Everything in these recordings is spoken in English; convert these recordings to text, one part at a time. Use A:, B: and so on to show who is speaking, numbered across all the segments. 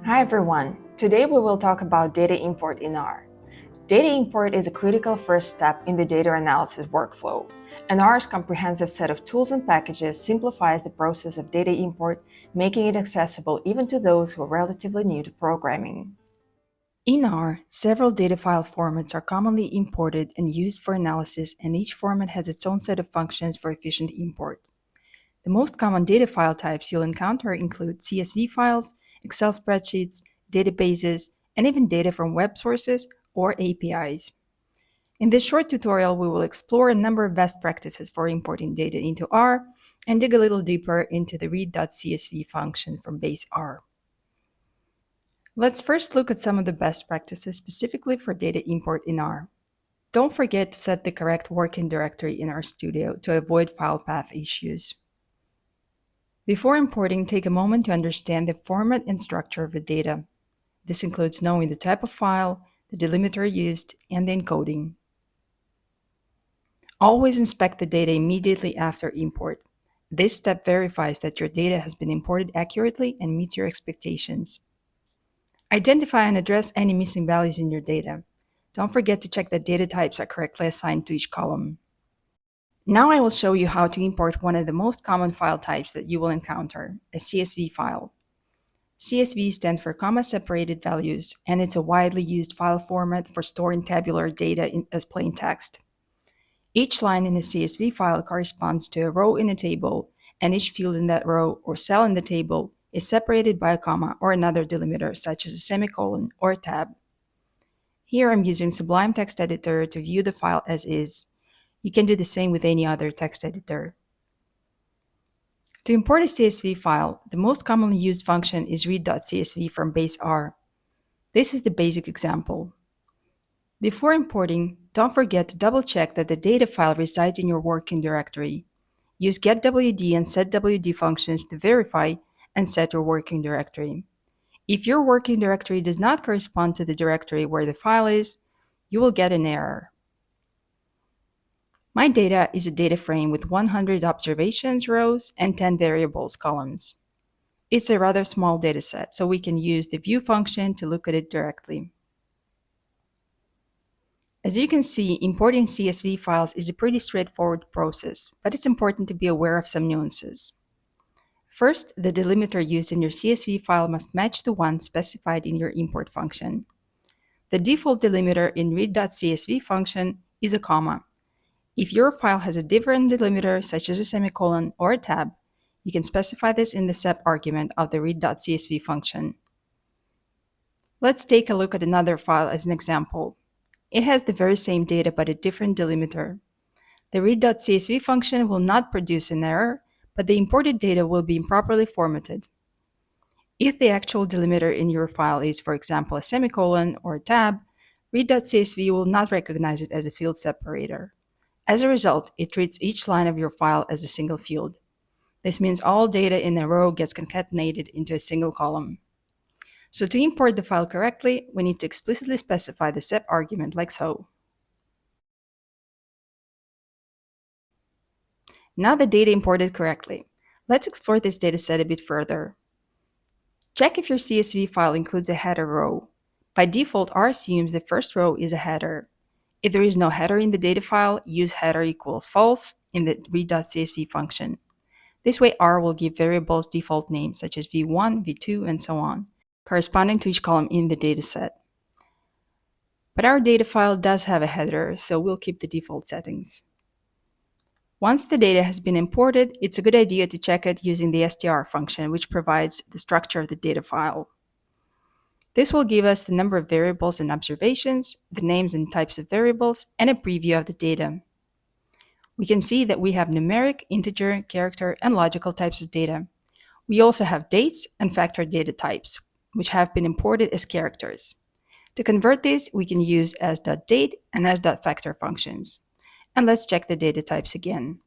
A: Hi everyone! Today we will talk about data import in R. Data import is a critical first step in the data analysis workflow, and R's comprehensive set of tools and packages simplifies the process of data import, making it accessible even to those who are relatively new to programming. In R, several data file formats are commonly imported and used for analysis, and each format has its own set of functions for efficient import. The most common data file types you'll encounter include CSV files, Excel spreadsheets, databases, and even data from web sources or APIs. In this short tutorial, we will explore a number of best practices for importing data into R and dig a little deeper into the read.csv function from base R. Let's first look at some of the best practices specifically for data import in R. Don't forget to set the correct working directory in RStudio to avoid file path issues. Before importing, take a moment to understand the format and structure of the data. This includes knowing the type of file, the delimiter used, and the encoding. Always inspect the data immediately after import. This step verifies that your data has been imported accurately and meets your expectations. Identify and address any missing values in your data. Don't forget to check that data types are correctly assigned to each column. Now I will show you how to import one of the most common file types that you will encounter, a CSV file. CSV stands for comma-separated values, and it's a widely used file format for storing tabular data as plain text. Each line in a CSV file corresponds to a row in a table, and each field in that row or cell in the table is separated by a comma or another delimiter, such as a semicolon or a tab. Here I'm using Sublime Text Editor to view the file as is. You can do the same with any other text editor. To import a CSV file, the most commonly used function is read.csv from base R. This is the basic example. Before importing, don't forget to double-check that the data file resides in your working directory. Use getWD and setWD functions to verify and set your working directory. If your working directory does not correspond to the directory where the file is, you will get an error. My data is a data frame with 100 observations rows and 10 variables columns. It's a rather small dataset, so we can use the view function to look at it directly. As you can see, importing CSV files is a pretty straightforward process, but it's important to be aware of some nuances. First, the delimiter used in your CSV file must match the one specified in your import function. The default delimiter in read.csv function is a comma. If your file has a different delimiter, such as a semicolon or a tab, you can specify this in the sep argument of the read.csv function. Let's take a look at another file as an example. It has the very same data but a different delimiter. The read.csv function will not produce an error, but the imported data will be improperly formatted. If the actual delimiter in your file is, for example, a semicolon or a tab, read.csv will not recognize it as a field separator. As a result, it treats each line of your file as a single field. This means all data in a row gets concatenated into a single column. So to import the file correctly, we need to explicitly specify the sep argument like so. Now the data imported correctly. Let's explore this dataset a bit further. Check if your CSV file includes a header row. By default, R assumes the first row is a header. If there is no header in the data file, use header equals false in the read.csv function. This way, R will give variables default names such as v1, v2, and so on, corresponding to each column in the dataset. But our data file does have a header, so we'll keep the default settings. Once the data has been imported, it's a good idea to check it using the str function, which provides the structure of the data file. This will give us the number of variables and observations, the names and types of variables, and a preview of the data. We can see that we have numeric, integer, character, and logical types of data. We also have dates and factor data types, which have been imported as characters. To convert these, we can use as.date and as.factor functions. And let's check the data types again.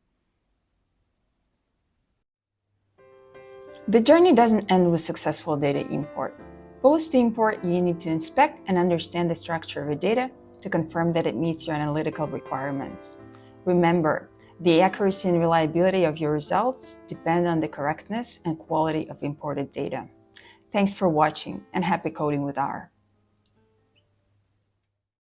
A: The journey doesn't end with successful data import. Post-import, you need to inspect and understand the structure of the data to confirm that it meets your analytical requirements. Remember, the accuracy and reliability of your results depend on the correctness and quality of imported data. Thanks for watching and happy coding with R.